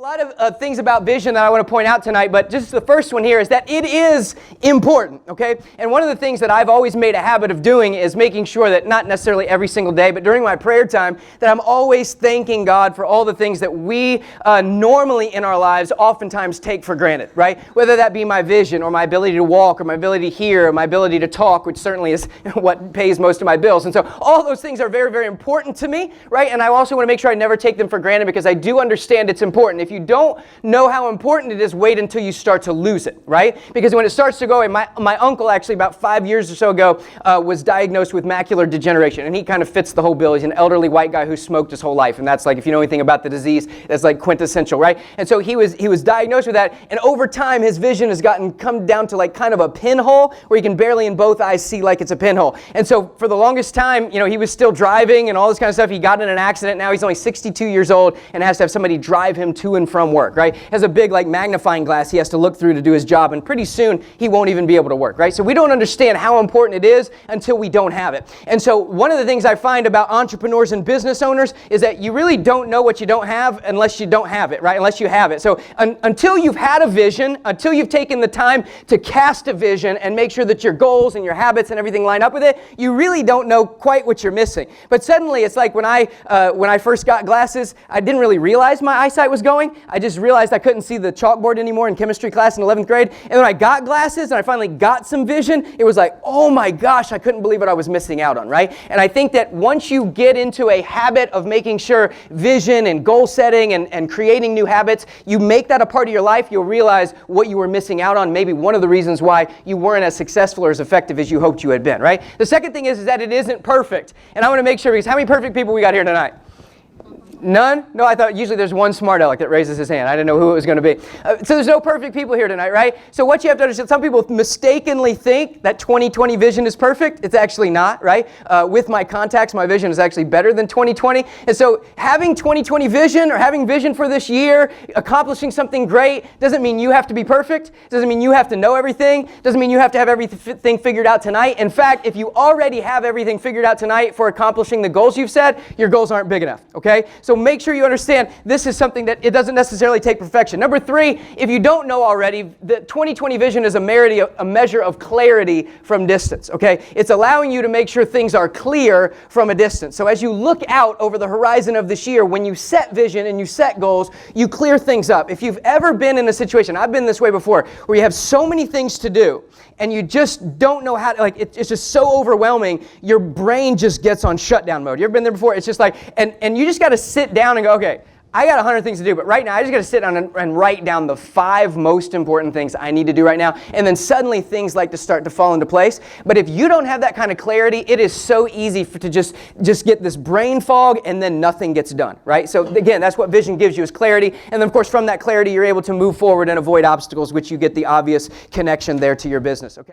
A lot of things about vision that I want to point out tonight, but just the first one here is that it is important, okay? And one of the things that I've always made a habit of doing is making sure that, not necessarily every single day, but during my prayer time, that I'm always thanking God for all the things that we normally in our lives oftentimes take for granted, right? Whether that be my vision or my ability to walk or my ability to hear or my ability to talk, which certainly is what pays most of my bills. And so all those things are very, very important to me, right? And I also want to make sure I never take them for granted because I do understand it's important. If you don't know how important it is, wait until you start to lose it, right? Because when it starts to go away, my uncle actually about 5 years or so ago was diagnosed with macular degeneration, and he kind of fits the whole bill. He's an elderly white guy who smoked his whole life, and that's like, if you know anything about the disease, that's like quintessential, right? And so he was diagnosed with that, and over time his vision has come down to like kind of a pinhole where you can barely in both eyes see like it's a pinhole. And so for the longest time, he was still driving and all this kind of stuff. He got in an accident. Now he's only 62 years old and has to have somebody drive him to and from work, right? Has a big like magnifying glass he has to look through to do his job, and pretty soon he won't even be able to work, right? So we don't understand how important it is until we don't have it. And so one of the things I find about entrepreneurs and business owners is that you really don't know what you don't have unless you don't have it, right? Unless you have it. So until you've had a vision, until you've taken the time to cast a vision and make sure that your goals and your habits and everything line up with it, you really don't know quite what you're missing. But suddenly it's like when I first got glasses, I didn't really realize my eyesight was going. I just realized I couldn't see the chalkboard anymore in chemistry class in 11th grade. And when I got glasses and I finally got some vision, it was like, oh my gosh, I couldn't believe what I was missing out on, right? And I think that once you get into a habit of making sure vision and goal setting and creating new habits, you make that a part of your life, you'll realize what you were missing out on, maybe one of the reasons why you weren't as successful or as effective as you hoped you had been, right? The second thing is that it isn't perfect. And I want to make sure, because how many perfect people we got here tonight? None? No, I thought usually there's one smart aleck that raises his hand. I didn't know who it was going to be. So there's no perfect people here tonight, right? So what you have to understand, some people mistakenly think that 2020 vision is perfect. It's actually not, right? With my contacts, my vision is actually better than 2020. And so having 2020 vision or having vision for this year, accomplishing something great, doesn't mean you have to be perfect. Doesn't mean you have to know everything. Doesn't mean you have to have everything figured out tonight. In fact, if you already have everything figured out tonight for accomplishing the goals you've set, your goals aren't big enough, okay? So make sure you understand this is something that it doesn't necessarily take perfection. Number three, if you don't know already, the 2020 vision is a measure of clarity from distance, okay? It's allowing you to make sure things are clear from a distance. So as you look out over the horizon of this year, when you set vision and you set goals, you clear things up. If you've ever been in a situation, I've been this way before, where you have so many things to do and you just don't know how to, like, it's just so overwhelming, your brain just gets on shutdown mode. You ever been there before? It's just like, and you just got to sit down and go, okay, I got 100 things to do, but right now I just got to sit down and write down the 5 most important things I need to do right now, and then suddenly things like to start to fall into place. But if you don't have that kind of clarity, it is so easy to just get this brain fog, and then nothing gets done, right? So again, that's what vision gives you, is clarity, and then of course from that clarity you're able to move forward and avoid obstacles, which you get the obvious connection there to your business, okay?